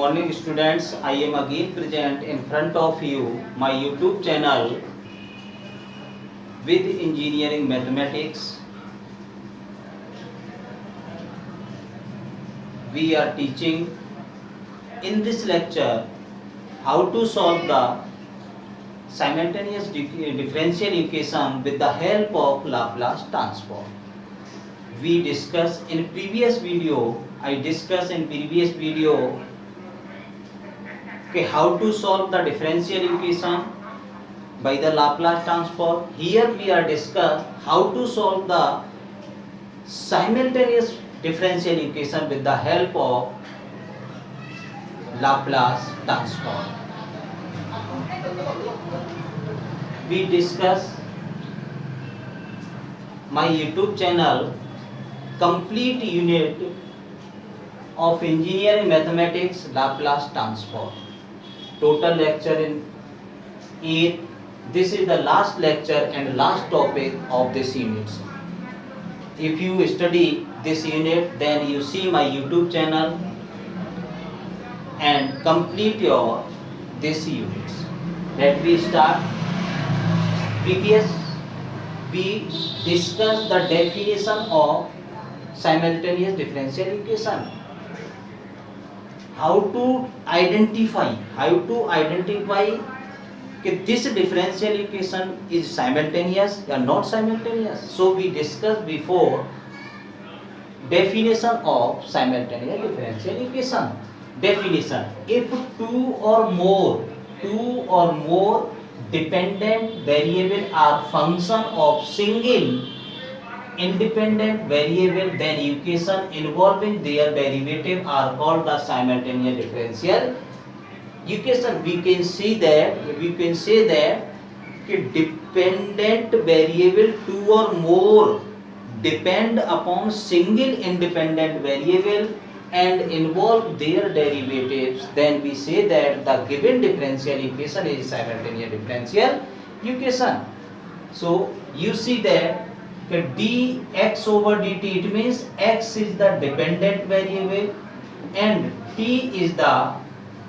morning students. I am again present in front of you my YouTube channel with engineering mathematics. We are teaching in this lecture how to solve the simultaneous differential equation with the help of Laplace transform. We discussed in previous video. I discussed in previous video how to solve the differential equation by the Laplace transform. Here we are discuss how to solve the simultaneous differential equation with the help of Laplace transform. We discuss my YouTube channel complete unit of engineering mathematics Laplace transform. Total lecture in 8. This is the last lecture and last topic of this unit. If you study this unit, then you see my YouTube channel and complete your this units. Let me start. Previous we discussed the definition of simultaneous differential equation. How to identify that this differential equation is simultaneous or not simultaneous. So we discussed before definition of simultaneous differential equation. Definition: if two or more dependent variable are function of single independent variable, then equation involving their derivative are called the simultaneous differential equation. We can say that dependent variable two or more depend upon single independent variable and involve their derivatives, then we say that the given differential equation is simultaneous differential equation. So you see that dx over dt, it means x is the dependent variable and t is the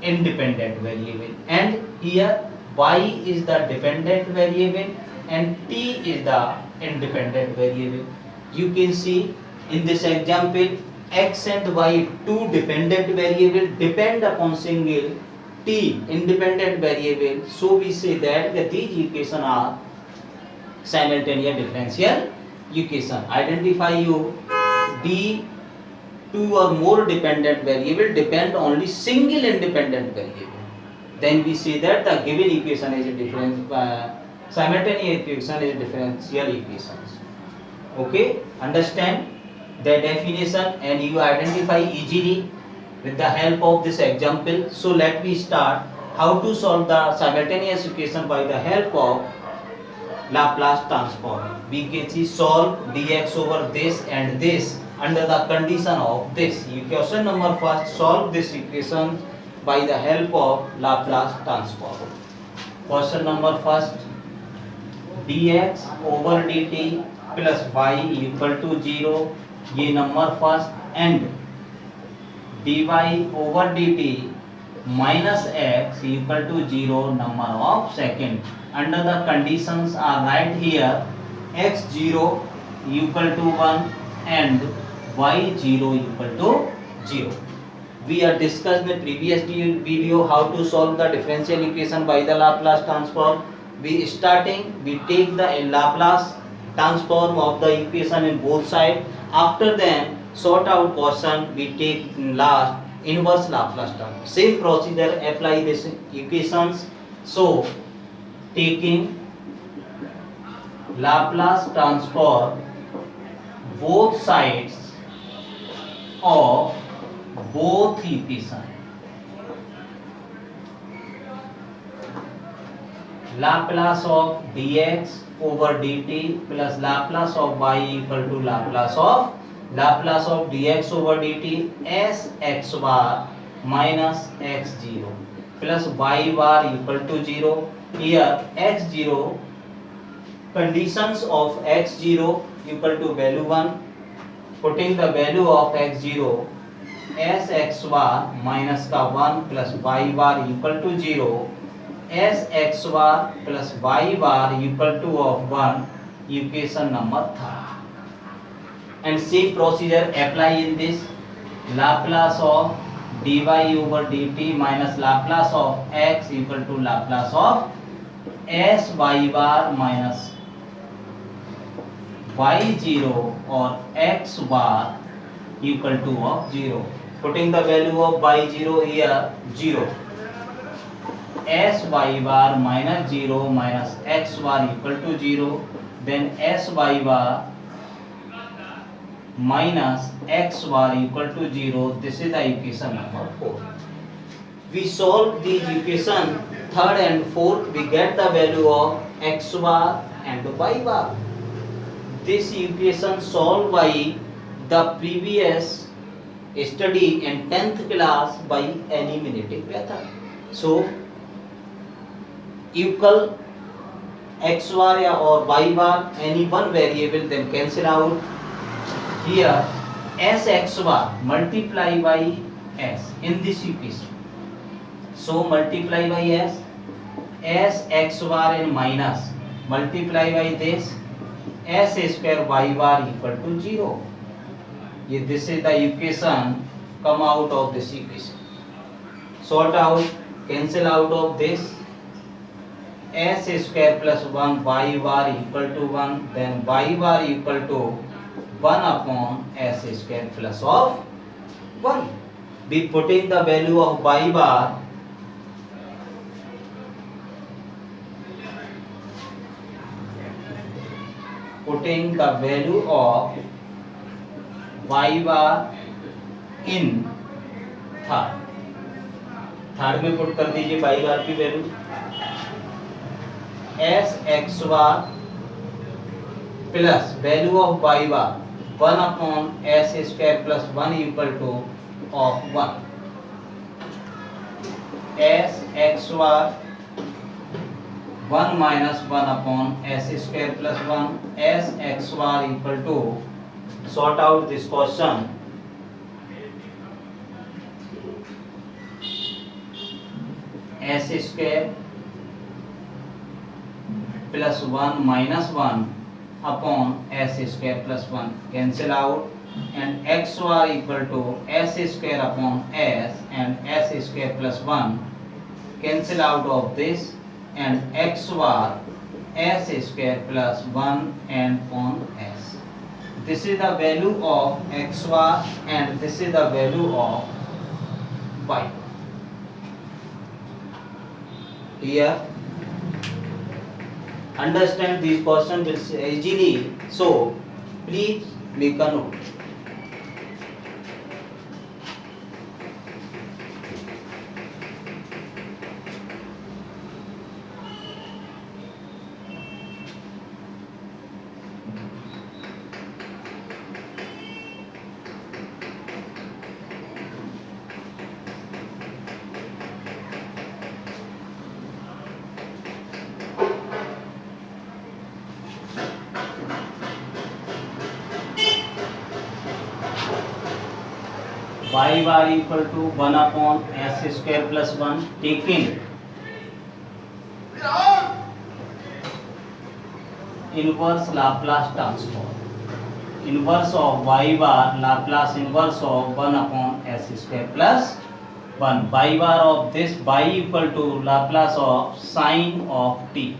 independent variable, and here y is the dependent variable and t is the independent variable. You can see in this example x and y, two dependent variable depend upon single t independent variable. So we say that these equations are simultaneous differential equation. Identify you d two or more dependent variable depend only single independent variable, then we say that the given equation is a simultaneous equation is differential equations. Okay, understand the definition and you identify easily with the help of this example. So let me start how to solve the simultaneous equation by the help of Laplace transform. We can see solve dx over this and this under the condition of this. Equation number first, solve this equation by the help of Laplace transform. Question number first, dx over dt plus y equal to 0, ये number first, and dy over dt minus x equal to 0, number of second. Under the conditions are right here, x0 equal to 1 and y0 equal to 0. We are discussed in the previous video how to solve the differential equation by the Laplace transform. We take the Laplace transform of the equation in both sides. After then sort out question, we take last inverse Laplace transform. Same procedure apply this equations. So taking Laplace transform both sides of both equation, Laplace of dx over dt plus Laplace of y equal to Laplace of dx over dt as x bar minus x0 plus y bar equal to 0. Here x0, conditions of x0 equal to value 1, putting the value of x0 S X bar minus का 1 plus Y bar equal to 0, S X bar plus Y bar equal to of 1, equation number 3. And same procedure apply in this. Laplace of dy over dt minus Laplace of x equal to Laplace of s y bar minus y0 or x bar equal to of 0. Putting the value of y0 here 0. S y bar minus 0 minus x bar equal to 0. Then s y bar minus x bar equal to 0. This is the equation number 4. We solve these equation third and fourth. We get the value of x bar and y bar. This equation solved by the previous study in 10th class by eliminating method. So equal x bar or y bar any one variable, then cancel out. Here s x bar multiply by s in this equation. So multiply by s x bar in minus multiply by this s square y bar equal to 0. This is the equation come out of this equation. Sort out, cancel out of this. S square plus 1 y bar equal to 1, then y bar equal to 1 upon s square plus of 1. Be putting the value of y bar in third में put कर दीजिए y bar की value s x bar plus value of y bar 1 upon s square plus 1 equal to of 1. S x bar 1 minus 1 upon s square plus 1, s x bar equal to, sort out this question. S square plus 1 minus 1 upon s square plus 1 cancel out, and x bar equal to s square upon s and s square plus 1 cancel out of this, and x bar s square plus 1 and upon s. This is the value of x bar and this is the value of y. Here understand these questions easily, so please make a note. Y bar equal to 1 upon s square plus 1, taking inverse Laplace transform. Inverse of y bar Laplace inverse of 1 upon s square plus 1. Y bar of this y equal to Laplace of sine of t.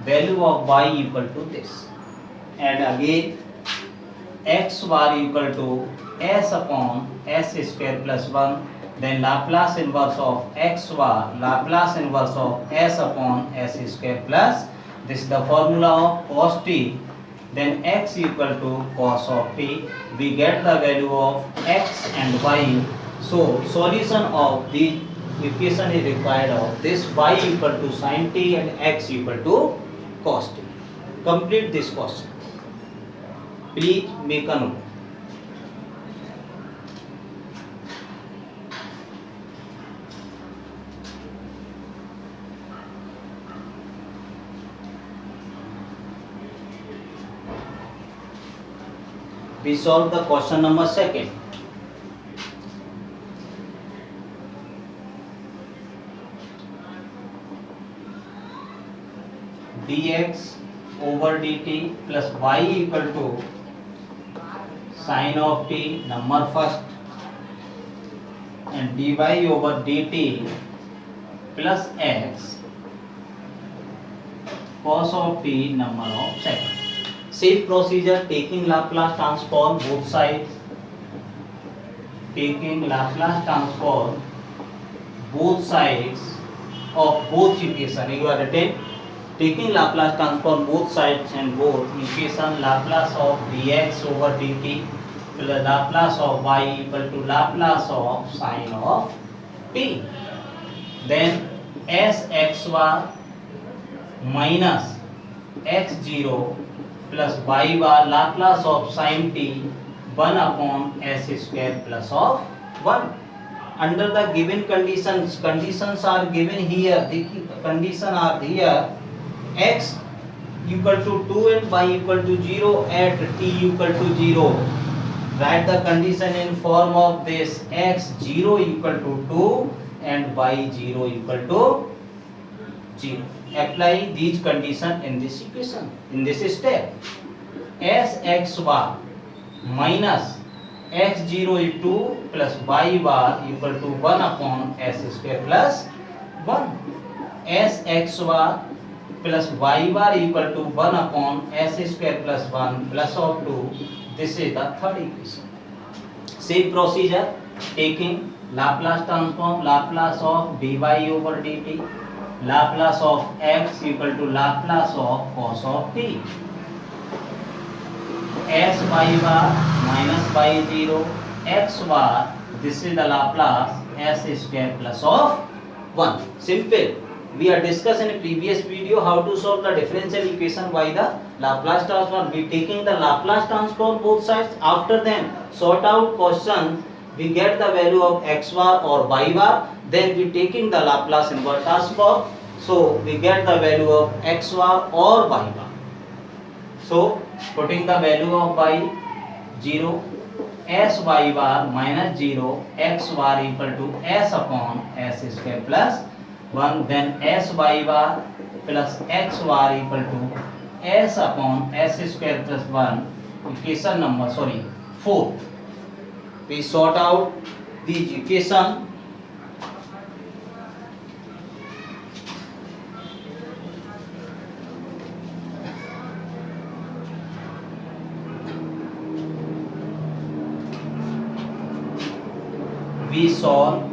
Value of y equal to this. And again x bar equal to s upon s square plus 1, then Laplace inverse of x bar Laplace inverse of s upon s square plus, this is the formula of cos t, then x equal to cos of t. We get the value of x and y. So solution of the equation is required of this y equal to sin t and x equal to cos t. Complete this question. Please make a note. We solve the question number second. dx over dt plus y equal to sin of t number first and dy over dt plus x cos of t number of second. Same procedure, taking Laplace transform both sides, taking Laplace transform both sides of both equation. You are written taking Laplace transform both sides and both equation, Laplace of dx over dt plus Laplace of y equal to Laplace of sin of t. Then sxy minus x0 plus y bar Laplace of sin t 1 upon s square plus of 1. Under the given conditions are given here. The condition are here: x equal to 2 and y equal to 0 at t equal to 0. Write the condition in form of this: x 0 equal to 2 and y 0 equal to 0. Apply these conditions in this equation, in this step. sxy minus x0 is 2 plus y bar equal to 1 upon s square plus 1. sxy plus y bar equal to 1 upon s square plus 1 plus of 2. This is the third equation. Same procedure, taking Laplace transform, Laplace of dy over dt, Laplace of x equal to Laplace of cos of t. S y bar minus y0 x bar, this is the Laplace s square plus of 1. Simple. We are discussing in previous video how to solve the differential equation by the Laplace transform. We taking the Laplace transform both sides. After then sort out questions, we get the value of x bar or y bar. Then we taking the Laplace inverse transform. So we get the value of x bar or y bar. So putting the value of y 0, s y bar minus 0 x bar equal to s upon s square plus 1. Then s y bar plus x bar equal to s upon s square plus 1. Equation number 4. We sort out the equation. We solve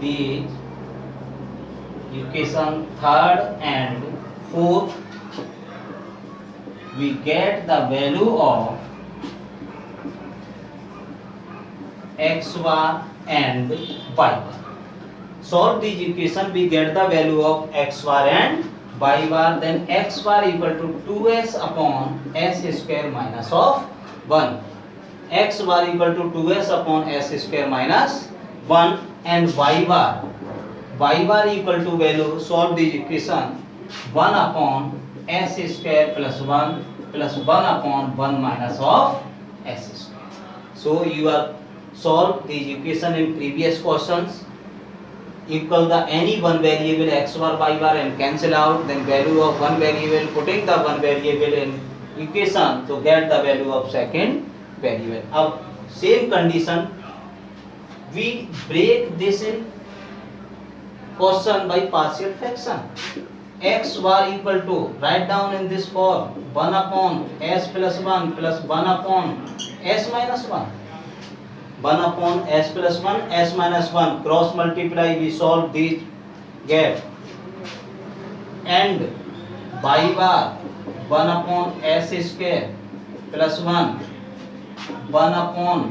the equation third and fourth. We get the value of x bar and y bar. Solve this equation, we get the value of x bar and y bar. Then x bar equal to 2s upon s square minus of 1. X bar equal to 2s upon s square minus 1 and y bar equal to value, solve this equation, 1 upon s square plus 1 plus 1 upon 1 minus of s square. So you have solved this equation in previous questions. Equal the any one variable x bar y bar and cancel out, then value of one variable, putting the one variable in equation to get the value of second variable. Now same condition, we break this in question by partial fraction. X bar equal to, write down in this form, 1 upon s plus 1 plus 1 upon s minus 1. 1 upon s plus 1, s minus 1, cross multiply, we solve this gap. And y bar 1 upon s square plus 1, 1 upon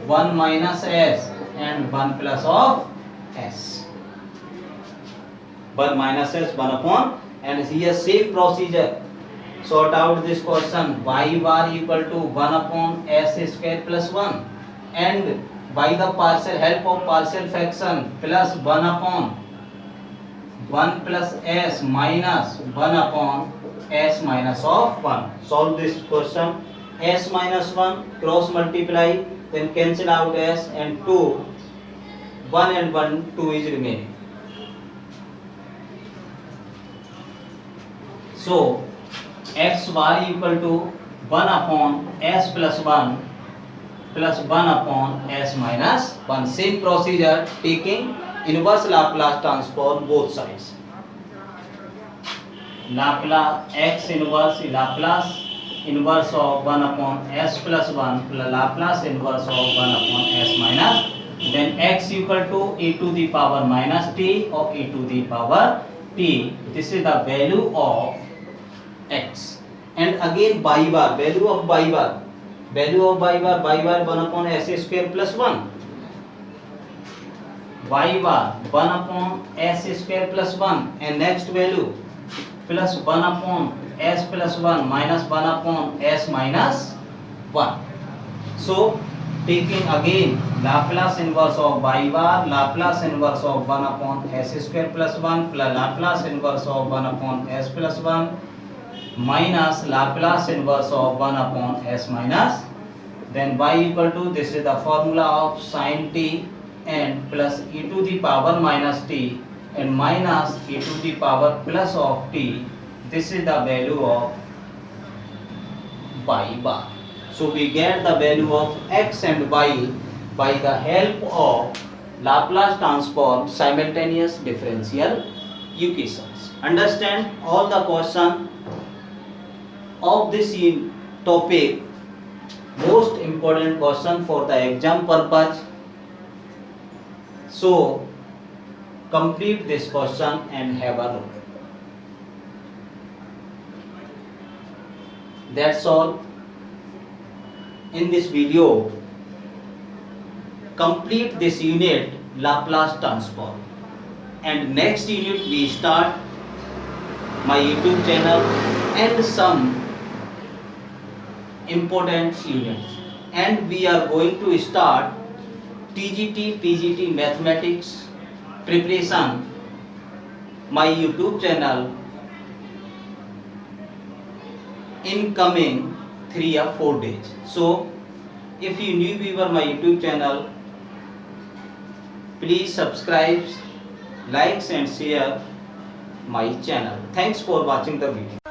1 minus s and 1 plus of s. 1 minus s, 1 upon, and here same procedure. Sort out this question, y bar equal to 1 upon s square plus 1 and by the partial help of partial fraction plus 1 upon 1 plus s minus 1 upon s minus of 1. Solve this question, s minus 1 cross multiply, then cancel out s and 2, 1 and 1, 2 is remaining. So x bar equal to 1 upon s plus 1 plus 1 upon s minus 1. Same procedure, taking inverse Laplace transform both sides. Laplace x inverse Laplace of 1 upon s plus 1 plus Laplace inverse of 1 upon s minus, then x equal to e to the power minus t or e to the power t. This is the value of x. And again y bar, value of y bar 1 upon s square plus 1. Y bar 1 upon s square plus 1, and next value plus 1 upon s plus 1 minus 1 upon s minus 1. So taking again Laplace inverse of y bar, Laplace inverse of 1 upon s square plus 1 plus Laplace inverse of 1 upon s plus 1 minus Laplace inverse of 1 upon s minus, then y equal to, this is the formula of sin t, and plus e to the power minus t and minus e to the power plus of t. This is the value of y bar. So we get the value of x and y by the help of Laplace transform simultaneous differential equations. Understand all the question of this topic, most important question for the exam purpose. So complete this question and have a look. That's all in this video. Complete this unit Laplace transform, and next unit we start my YouTube channel and some important units, and we are going to start TGT PGT mathematics preparation my YouTube channel in coming 3 or 4 days. So if you new viewer my YouTube channel, please subscribe, likes and share my channel. Thanks for watching the video.